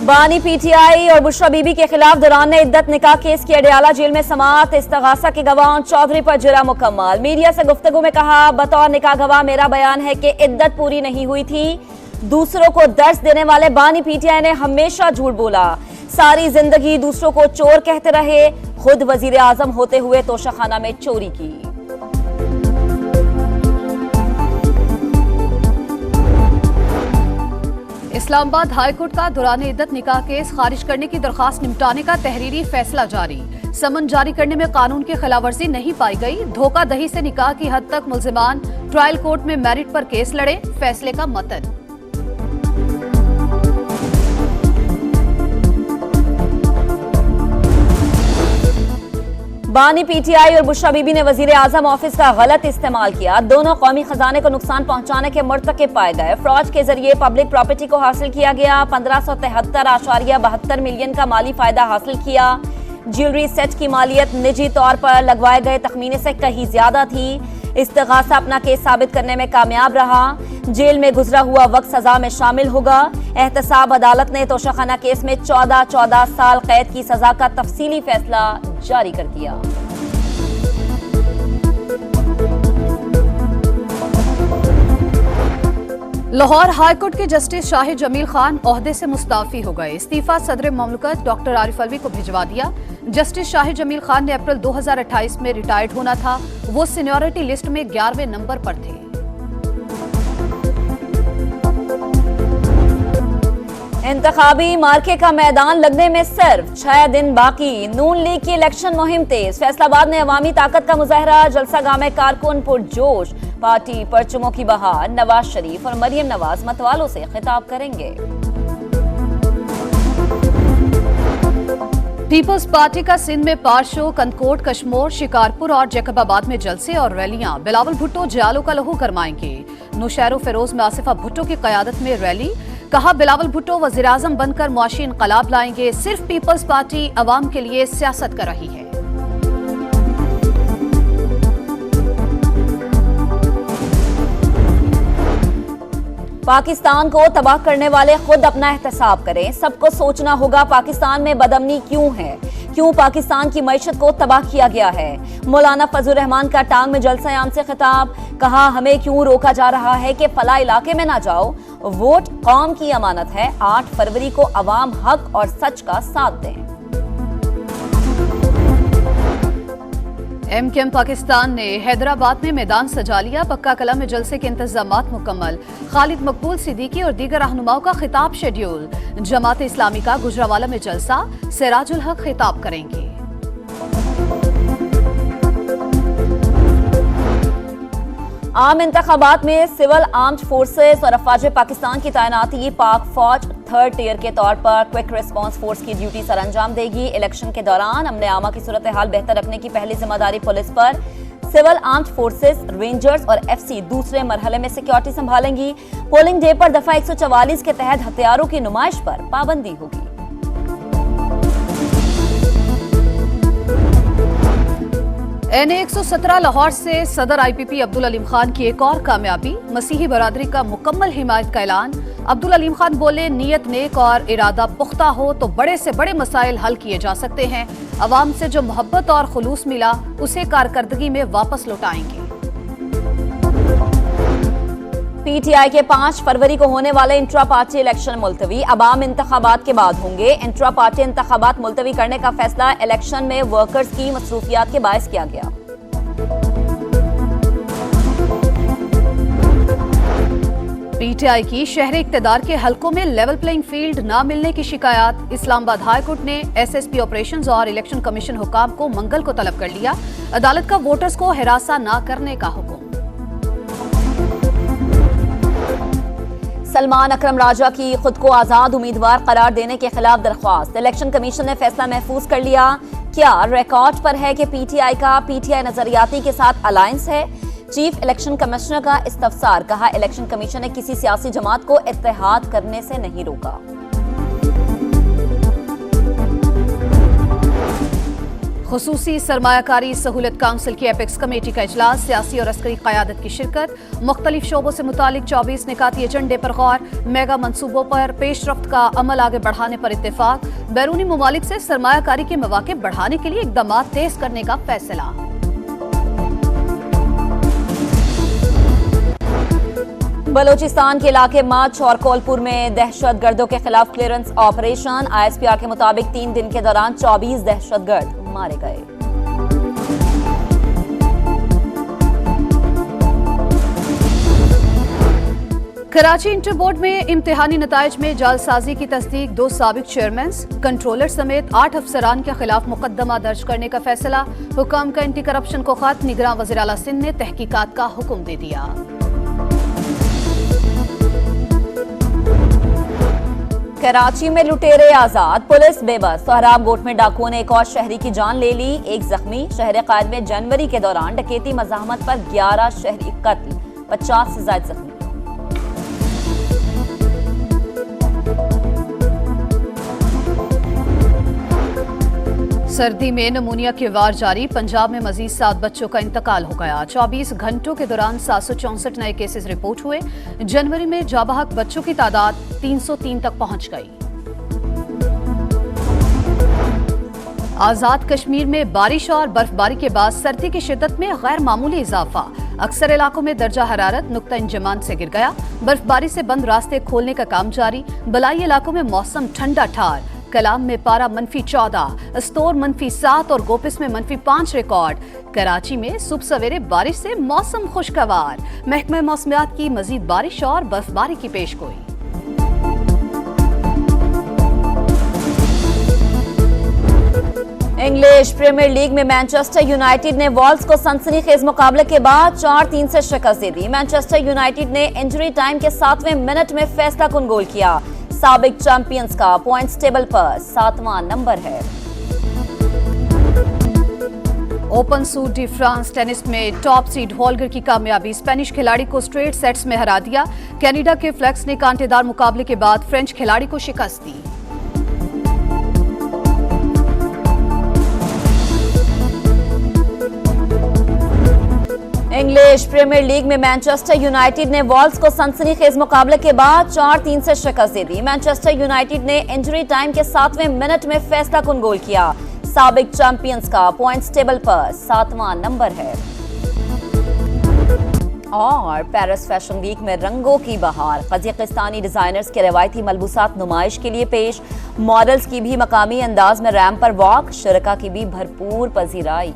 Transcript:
बानी पीटीआई और बुशरा बीबी के खिलाफ दौरान इद्दत निकाह केस की अडयाला जेल में समाअत। इस्तगासा के गवाह चौधरी पर जुर्म मुकम्मल। मीडिया से गुफ्तगू में कहा, बतौर निकाह गवाह मेरा बयान है कि इद्दत पूरी नहीं हुई थी। दूसरों को दर्स देने वाले बानी पीटीआई ने हमेशा झूठ बोला। सारी जिंदगी दूसरों को चोर कहते रहे। खुद वजीर आजम होते हुए तोशाखाना में चोरी की। इस्लामाबाद हाईकोर्ट का दौरान इद्दत निकाह केस खारिज करने की दरखास्त निपटाने का तहरीरी फैसला जारी। समन जारी करने में कानून की खिलाफवर्जी नहीं पाई गई। धोखाधड़ी से निकाह की हद तक मुल्जिमान ट्रायल कोर्ट में मेरिट पर केस लड़े। फैसले का मतन। बानी पीटीआई और बुशरा बीबी ने वजीर आजम ऑफिस का गलत इस्तेमाल किया। दोनों कौमी खजाने को नुकसान पहुंचाने के मुर्तकिब पाए गए। फ्रॉड के जरिए पब्लिक प्रॉपर्टी को हासिल किया गया। 1573.72 मिलियन का माली फायदा हासिल किया। ज्वेलरी सेट की मालियत निजी तौर पर लगवाए गए तखमीने से कहीं ज्यादा थी। इस्तगासा अपना केस साबित करने में कामयाब रहा। जेल में गुजरा हुआ वक्त सजा में शामिल होगा। एहतसाब अदालत ने तोशाखाना केस में 14 साल कैद की सजा का तफसीली फैसला जारी कर दिया। लाहौर हाईकोर्ट के जस्टिस शाहिद जमील खान ओहदे से मुस्ताफी हो गए। इस्तीफा सदर ममलकत डॉक्टर आरिफ अलवी को भिजवा दिया। जस्टिस शाहिद जमील खान ने अप्रैल 2028 में रिटायर्ड होना था। वो सीनियरिटी लिस्ट में 11वें नंबर पर थे। इंतखाबी मार्के का मैदान लगने में सिर्फ 6 दिन बाकी। नून लीग की इलेक्शन मुहिम तेज। फैसलाबाद में अवामी ताकत का मुजाहरा। जलसागाह में कारकुन पुरजोश। पार्टी परचमों की बहार। नवाज शरीफ और मरियम नवाज मतवालों से खिताब करेंगे। पीपल्स पार्टी का सिंध में पार शो। कनकोट, कशमोर, शिकारपुर और जैकबाबाद में जलसे और रैलियां। बिलावल भुट्टो जियालो का लहू गरमाएंगे। नौशहरो फिरोज में आसिफा भुट्टो की कयादत में रैली। कहा, बिलावल भुट्टो वजीर आजम बनकर मुआशी इनकलाब लाएंगे। सिर्फ पीपल्स पार्टी अवाम के लिए सियासत कर रही है। पाकिस्तान को तबाह करने वाले खुद अपना एहतसाब करें। सबको सोचना होगा पाकिस्तान में बदअमनी क्यों है, क्यों पाकिस्तान की मईशत को तबाह किया गया है। मौलाना फजल रहमान का टांग में जलसा-ए-आम से खिताब। कहा, हमें क्यों रोका जा रहा है कि फला इलाके में ना जाओ। वोट कौम की अमानत है। 8 फरवरी को अवाम हक और सच का साथ दें। एमकेएम पाकिस्तान ने हैदराबाद में मैदान सजा लिया। पक्का कला में जलसे के इंतजामात मुकम्मल। खालिद मकबूल सिद्दीकी और दीगर रहनुमाओं का खिताब शेड्यूल। जमात इस्लामी का गुजरावाला में जलसा। सिराजुल हक खिताब करेंगे। आम इंतखाबात में सिविल आर्म्ड फोर्सेस और अफवाज पाकिस्तान की तैनाती। पाक फौज 3rd टियर के तौर पर क्विक रिस्पांस फोर्स की ड्यूटी सर अंजाम देगी। इलेक्शन के दौरान अमन आमा की सूरत हाल बेहतर रखने की पहली जिम्मेदारी पुलिस पर। सिविल आर्म्ड फोर्सेस, रेंजर्स और एफसी दूसरे मरहले में सिक्योरिटी संभालेंगी। पोलिंग डे पर दफा 144 के तहत हथियारों की नुमाइश पर पाबंदी होगी। एनए 117 लाहौर से सदर आईपीपी अब्दुल अलीम खान की एक और कामयाबी। मसीही बरादरी का मुकम्मल हिमायत का ऐलान। अब्दुल अलीम खान बोले, नीयत नेक और इरादा पुख्ता हो तो बड़े से बड़े मसाइल हल किए जा सकते हैं। अवाम से जो मोहब्बत और खुलूस मिला उसे कारकर्दगी में वापस लौटाएंगे। पीटीआई के 5 फरवरी को होने वाले इंट्रा पार्टी इलेक्शन मुलतवी। अवाम इंतखाबात के बाद होंगे। इंट्रा पार्टी इंतखाबात मुलतवी करने का फैसला इलेक्शन में वर्कर्स की मसरूफियात के बायस किया गया। पीटीआई की शहर इक्तदार के हलकों में लेवल प्लेइंग फील्ड न मिलने की शिकायत। इस्लामाबाद हाईकोर्ट ने एसएसपी ऑपरेशंस और इलेक्शन कमीशन हुकाम को मंगल को तलब कर लिया। अदालत का वोटर्स को हिरासा न करने का हुक्म। सलमान अकरम राजा की खुद को आजाद उम्मीदवार करार देने के खिलाफ दरख्वास्त। इलेक्शन कमीशन ने फैसला महफूज कर लिया। क्या रिकॉर्ड पर है कि पीटीआई का पीटीआई नजरियाती के साथ अलायंस है। चीफ इलेक्शन कमिश्नर का इस्तफसार। कहा, इलेक्शन कमीशन ने किसी सियासी जमात को इत्तेहाद करने से नहीं रोका। खुसूसी सरमायाकारी सहूलत काउंसिल की एपेक्स कमेटी का इजलास, सियासी और अस्करी क़यादत की शिरकत, मुख्तलिफ शोबों से मुतालिक 24 निकाती एजेंडे पर गौर, मेगा मंसूबों पर पेशरफ्त का अमल आगे बढ़ाने पर इत्तेफाक, बैरूनी ममालिक से सरमायाकारी के मौके बढ़ाने के लिए इकदाम तेज करने का फैसला। बलोचिस्तान के इलाके माच और कोलपुर में दहशतगर्दों के खिलाफ क्लियरेंस ऑपरेशन, ISPR के मुताबिक 3 दिन के दौरान 24 दहशतगर्द मारे गए। कराची इंटर बोर्ड में इम्तिहानी नताइज में जालसाजी की तस्दीक, 2 साबिक चेयरमैन, कंट्रोलर समेत 8 अफसरान के खिलाफ मुकदमा दर्ज करने का फैसला। हुकाम का एंटी करप्शन को खत, निगरान वज़ीर आला सिंध ने तहकीकात का हुक्म दे दिया। कराची में लुटेरे आजाद, पुलिस बेबस, सोहराब गोट में डाकुओं ने एक और शहरी की जान ले ली, 1 जख्मी। शहर कायद में जनवरी के दौरान डकैती मज़ाहमत पर 11 शहरी कत्ल, 50 से ज्यादा जख्मी। सर्दी में नमूनिया के वार जारी, पंजाब में मजीद 7 बच्चों का इंतकाल हो गया। 24 घंटों के दौरान 764 नए केसेस रिपोर्ट हुए। जनवरी में जाबहक बच्चों की तादाद 303 तक पहुंच गई। आजाद कश्मीर में बारिश और बर्फबारी के बाद सर्दी की शिद्दत में गैर मामूली इजाफा, अक्सर इलाकों में दर्जा हरारत नुक्ता इंजमान से गिर गया। बर्फबारी से बंद रास्ते खोलने का काम जारी, बलाई इलाकों में मौसम ठंडा ठार। कलाम में पारा -14, अस्तोर -7 और गोपिस में -5 रिकॉर्ड। कराची में सुबह सवेरे बारिश से मौसम खुशगवार, महकमा मौसमियात की मजीद बारिश और बर्फबारी की पेशगोई। इंग्लिश प्रीमियर लीग में मैनचेस्टर यूनाइटेड ने वॉल्व्स को सनसनीखेज मुकाबले के बाद 4-3 से शिकस्त दे दी। मैनचेस्टर यूनाइटेड ने इंजरी टाइम के 7वें मिनट में फैसला कुन गोल किया। साबिक चैंपियंस का पॉइंट्स टेबल पर 7वां नंबर है। Open suit D France tennis में टॉप सीड होल्गर की कामयाबी, स्पेनिश खिलाड़ी को स्ट्रेट सेट्स में हरा दिया। कनाडा के फ्लेक्स ने कांटेदार मुकाबले के बाद फ्रेंच खिलाड़ी को शिकस्त दी। इंग्लिश प्रीमियर लीग में मैनचेस्टर यूनाइटेड ने वॉल्व्स को सनसनीखेज मुकाबले के बाद 4-3 से शिकस्त दे दी। मैनचेस्टर यूनाइटेड ने इंजरी टाइम के 7वें मिनट में फैसला कुन गोल किया। साबिक चैंपियंस का पॉइंट्स टेबल पर 7वां नंबर है। और पेरिस फैशन वीक में रंगों की बहार, कजाकिस्तानी डिजाइनर्स के रवायती मलबूसात नुमाइश के लिए पेश। मॉडल्स की भी मकामी अंदाज में रैंप पर वॉक, शुरका की भी भरपूर पजीराई।